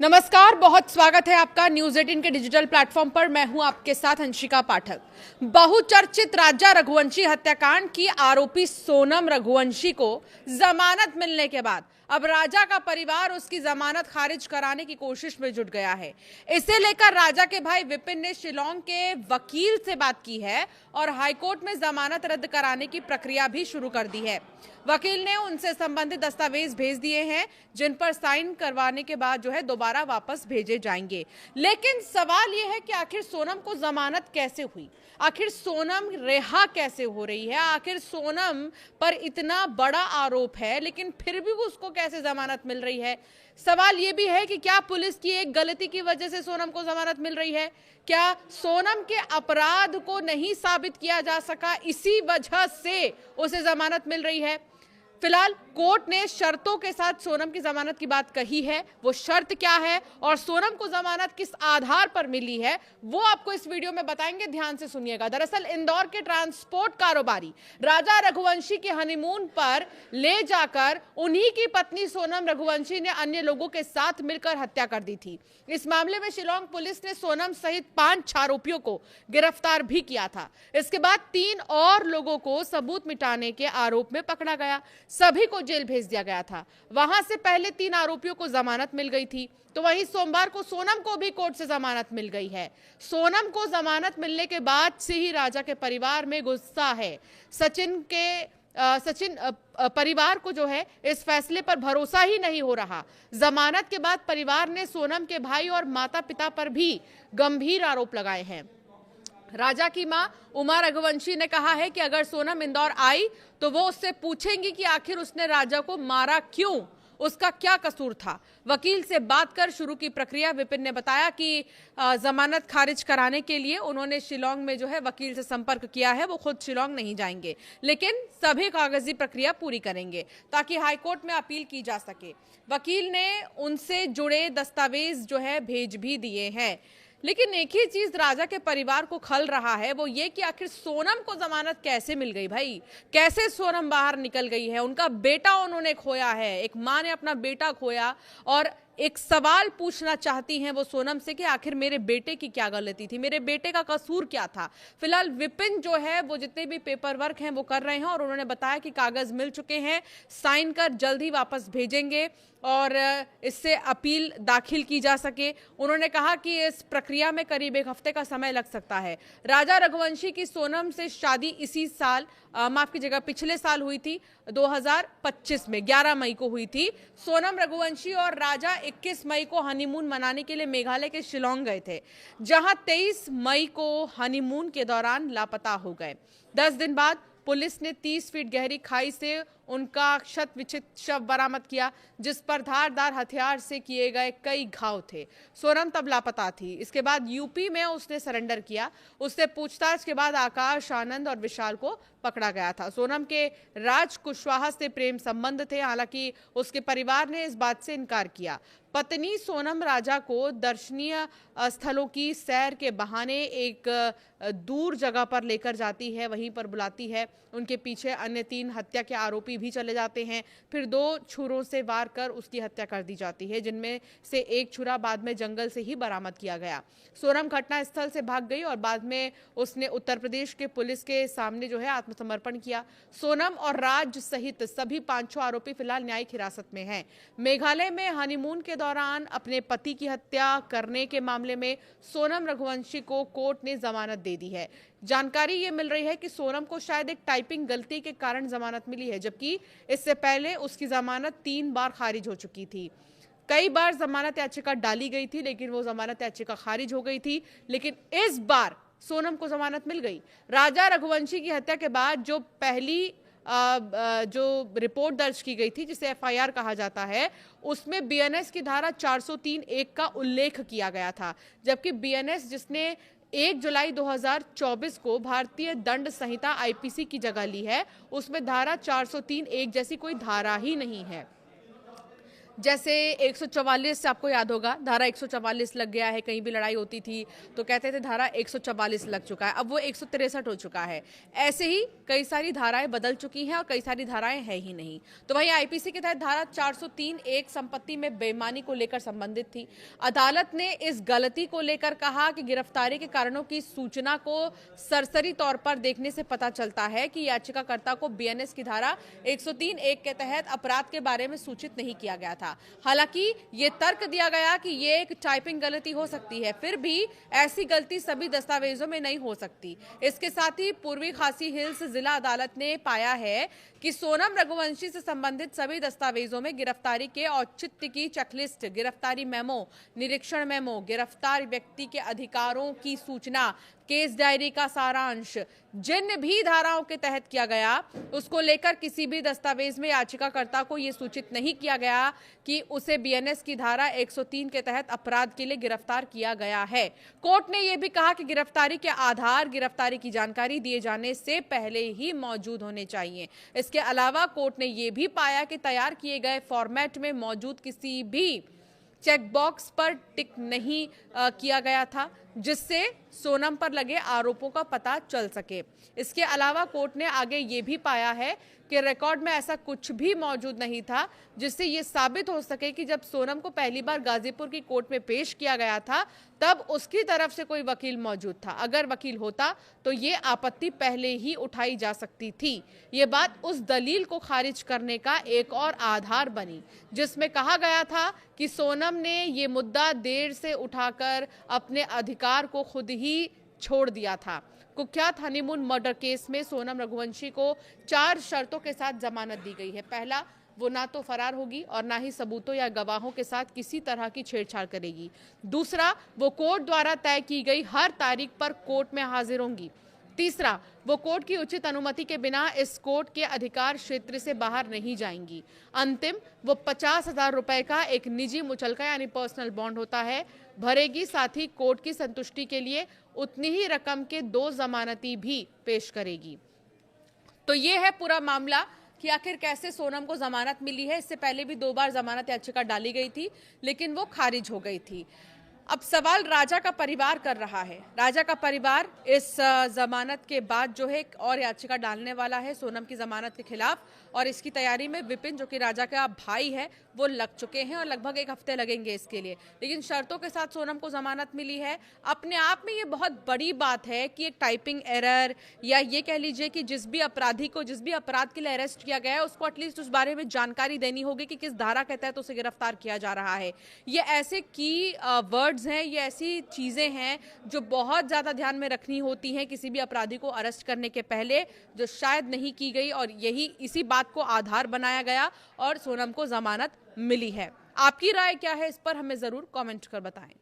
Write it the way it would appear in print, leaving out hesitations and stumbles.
नमस्कार, बहुत स्वागत है आपका न्यूज 18 के डिजिटल प्लेटफॉर्म पर। मैं हूं आपके साथ अंशिका पाठक। बहुचर्चित राजा रघुवंशी हत्याकांड की आरोपी सोनम रघुवंशी को जमानत मिलने के बाद अब राजा का परिवार उसकी जमानत खारिज कराने की कोशिश में जुट गया है। इसे लेकर राजा के भाई विपिन ने शिलांग के वकील से बात की है और हाईकोर्ट में जमानत रद्द कराने की प्रक्रिया भी शुरू कर दी है। वकील ने उनसे संबंधित दस्तावेज भेज दिए हैं, जिन पर साइन करवाने के बाद दोबारा वापस भेजे जाएंगे। लेकिन सवाल यह है कि आखिर सोनम को जमानत कैसे हुई, आखिर सोनम रिहा कैसे हो रही है, आखिर सोनम पर इतना बड़ा आरोप है लेकिन फिर भी उसको कैसे जमानत मिल रही है। सवाल यह भी है कि क्या पुलिस की एक गलती की वजह से सोनम को जमानत मिल रही है, क्या सोनम के अपराध को नहीं साबित किया जा सका इसी वजह से उसे जमानत मिल रही है। फिलहाल कोर्ट ने शर्तों के साथ सोनम की जमानत की बात कही है। वो शर्त क्या है और सोनम को जमानत किस आधार पर मिली है, वो आपको इस वीडियो में बताएंगे, ध्यान से सुनिएगा। दरअसल इंदौर के ट्रांसपोर्ट कारोबारी राजा रघुवंशी के हनीमून पर ले जाकर उन्हीं की पत्नी सोनम रघुवंशी ने अन्य लोगों के साथ मिलकर हत्या कर दी थी। इस मामले में शिलांग पुलिस ने सोनम सहित 5 आरोपियों को गिरफ्तार भी किया था। इसके बाद 3 और लोगों को सबूत मिटाने के आरोप में पकड़ा गया, सभी को जेल भेज दिया गया था। वहां से पहले 3 आरोपियों को जमानत मिल गई थी, तो वहीं सोमवार को सोनम को भी कोर्ट से जमानत मिल गई है। सोनम को जमानत मिलने के बाद से ही राजा के परिवार में गुस्सा है। सचिन परिवार को इस फैसले पर भरोसा ही नहीं हो रहा। जमानत के बाद परिवार ने सोनम के भाई और माता पिता पर भी गंभीर आरोप लगाए हैं। राजा की मां उमा रघुवंशी ने कहा है कि अगर सोनम इंदौर आई तो वो उससे पूछेंगी कि आखिर उसने राजा को मारा क्यों, उसका क्या कसूर था। वकील से बात कर शुरू की प्रक्रिया। विपिन ने बताया कि जमानत खारिज कराने के लिए उन्होंने शिलांग में वकील से संपर्क किया है। वो खुद शिलांग नहीं जाएंगे, लेकिन सभी कागजी प्रक्रिया पूरी करेंगे ताकि हाईकोर्ट में अपील की जा सके। वकील ने उनसे जुड़े दस्तावेज भेज भी दिए हैं। लेकिन एक ही चीज राजा के परिवार को खल रहा है, वो ये कि आखिर सोनम को जमानत कैसे मिल गई भाई, कैसे सोनम बाहर निकल गई है। उनका बेटा उन्होंने खोया है, एक मां ने अपना बेटा खोया और एक सवाल पूछना चाहती हैं वो सोनम से कि आखिर मेरे बेटे की क्या गलती थी, मेरे बेटे का कसूर क्या था। फिलहाल विपिन वो जितने भी पेपर वर्क हैं वो कर रहे हैं और उन्होंने बताया कि कागज मिल चुके हैं, साइन कर जल्द ही वापस भेजेंगे और इससे अपील दाखिल की जा सके। उन्होंने कहा कि इस प्रक्रिया में करीब 1 हफ्ते का समय लग सकता है। राजा रघुवंशी की सोनम से शादी इसी साल माफ कीजिएगा पिछले साल हुई थी, 2025 में 11 मई को हुई थी। सोनम रघुवंशी और राजा 21 मई को हनीमून मनाने के लिए मेघालय के शिलांग गए थे, जहां 23 मई को हनीमून के दौरान लापता हो गए। 10 दिन बाद पुलिस ने 30 फीट गहरी खाई से उनका क्षत विक्षत शव बरामद किया, जिस पर धारदार हथियार से किए गए कई घाव थे। सोनम तब लापता थी। इसके बाद यूपी में उसने सरेंडर किया। उससे पूछताछ के बाद आकाश, आनंद और विशाल को पकड़ा गया था। सोनम के राज कुशवाहा से प्रेम संबंध थे, हालांकि उसके परिवार ने इस बात से इनकार किया। पत्नी सोनम राजा को दर्शनीय स्थलों की सैर के बहाने एक दूर जगह पर लेकर जाती है, वहीं पर बुलाती है। उनके पीछे अन्य 3 हत्या के आरोपी भी चले जाते हैं। फिर 2 छुरों से वार कर उसकी हत्या कर दी जाती है, जिनमें से एक छुरा बाद में जंगल से ही बरामद किया गया। सोनम घटना स्थल से भाग गई और बाद में उसने उत्तर प्रदेश के पुलिस के सामने आत्मसमर्पण किया। सोनम और राज सहित सभी 5 आरोपी फिलहाल न्यायिक हिरासत में हैं। मेघालय में हनीमून के दौरान अपने पति की हत्या करने के मामले में सोनम रघुवंशी को कोर्ट ने जमानत दे दी है। जानकारी ये मिल रही है कि सोनम को शायद एक टाइपिंग गलती के कारण जमानत मिली है, जबकि इससे पहले उसकी जमानत 3 बार खारिज हो चुकी थी। कई बार जमानत याचिका डाली गई थी, लेकिन वो जमानत याचिका खारिज हो गई थी। लेकिन इस बार सोनम को जमानत मिल गई। राजा रघुवंशी की हत्या के बाद जो पहली रिपोर्ट दर्ज की गई थी, जिसे एफआईआर कहा जाता है, उसमें बीएनएस की धारा 403(1) का उल्लेख किया गया था, जबकि बीएनएस जिसने 1 जुलाई 2024 को भारतीय दंड संहिता आईपीसी की जगह ली है, उसमें धारा 403(1) जैसी कोई धारा ही नहीं है। जैसे 144 आपको याद होगा, धारा 144 लग गया है, कहीं भी लड़ाई होती थी तो कहते थे धारा 144 लग चुका है, अब वो 163 हो चुका है। ऐसे ही कई सारी धाराएं बदल चुकी हैं और कई सारी धाराएं है ही नहीं। तो वहीं आईपीसी के तहत धारा 403 एक संपत्ति में बेईमानी को लेकर संबंधित थी। अदालत ने इस गलती को लेकर कहा कि गिरफ्तारी के कारणों की सूचना को सरसरी तौर पर देखने से पता चलता है कि याचिकाकर्ता को बीएनएस की धारा 103 एक के तहत अपराध के बारे में सूचित नहीं किया गया था। हालांकि ये तर्क दिया गया कि ये एक टाइपिंग गलती हो सकती है, फिर भी ऐसी गलती सभी दस्तावेजों में नहीं हो सकती। इसके साथ ही पूर्वी खासी हिल्स जिला अदालत ने पाया है कि सोनम रघुवंशी से संबंधित सभी दस्तावेजों में गिरफ्तारी के औचित्य की चेकलिस्ट, गिरफ्तारी मेमो, निरीक्षण मेमो, गिरफ्तार व्यक्ति के अधिकारों की सूचना, केस डायरी का सारांश, जिन भी धाराओं के तहत किया गया उसको लेकर किसी भी दस्तावेज में याचिकाकर्ता को यह सूचित नहीं किया गया कि उसे बीएनएस की धारा 103 के तहत अपराध के लिए गिरफ्तार किया गया है। कोर्ट ने यह भी कहा कि गिरफ्तारी के आधार गिरफ्तारी की जानकारी दिए जाने से पहले ही मौजूद होने चाहिए। इसके अलावा कोर्ट ने यह भी पाया कि तैयार किए गए फॉर्मेट में मौजूद किसी भी चेक बॉक्स पर टिक नहीं किया गया था जिससे सोनम पर लगे आरोपों का पता चल सके। इसके अलावा कोर्ट ने आगे ये भी पाया है कि रिकॉर्ड में ऐसा कुछ भी मौजूद नहीं था जिससे ये साबित हो सके कि जब सोनम को पहली बार गाजीपुर की कोर्ट में पेश किया गया था तब उसकी तरफ से कोई वकील मौजूद था। अगर वकील होता तो ये आपत्ति पहले ही उठाई जा सकती थी। ये बात उस दलील को खारिज करने का एक और आधार बनी जिसमें कहा गया था कि सोनम ने ये मुद्दा देर से उठाकर अपने अधिकार को खुद ही छोड़ दिया था। कुख्यात हनीमून मर्डर केस में सोनम रघुवंशी को 4 शर्तों के साथ जमानत दी गई है। पहला, वो ना तो फरार होगी और ना ही सबूतों या गवाहों के साथ किसी तरह की छेड़छाड़ करेगी। दूसरा, वो कोर्ट द्वारा तय की गई हर तारीख पर कोर्ट में हाजिर होंगी। तीसरा, वो कोर्ट की उचित अनुमति के बिना इस कोर्ट के अधिकार क्षेत्र से बाहर नहीं जाएंगी। अंतिम, वो 50,000 रुपए का एक निजी मुचलका यानी पर्सनल बॉन्ड होता है भरेगी, साथ ही कोर्ट की संतुष्टि के लिए उतनी ही रकम के 2 जमानती भी पेश करेगी। तो ये है पूरा मामला कि आखिर कैसे सोनम को जमानत मिली है। इससे पहले भी 2 बार जमानत याचिका डाली गई थी लेकिन वो खारिज हो गई थी। अब सवाल राजा का परिवार कर रहा है। राजा का परिवार इस जमानत के बाद जो है और याचिका डालने वाला है सोनम की जमानत के खिलाफ, और इसकी तैयारी में विपिन जो कि राजा का भाई है वो लग चुके हैं और लगभग 1 हफ्ते लगेंगे इसके लिए। लेकिन शर्तों के साथ सोनम को जमानत मिली है। अपने आप में ये बहुत बड़ी बात है कि एक टाइपिंग एरर या ये कह लीजिए कि जिस भी अपराधी को जिस भी अपराध के लिए अरेस्ट किया गया है उसको एटलीस्ट उस बारे में जानकारी देनी होगी कि किस धारा के तहत उसे गिरफ्तार किया जा रहा है। ये ऐसे की वर्ड्स हैं, ये ऐसी चीजें हैं जो बहुत ज्यादा ध्यान में रखनी होती हैं किसी भी अपराधी को अरेस्ट करने के पहले, जो शायद नहीं की गई और यही इसी बात को आधार बनाया गया और सोनम को जमानत मिली है। आपकी राय क्या है इस पर हमें जरूर कमेंट कर बताएं।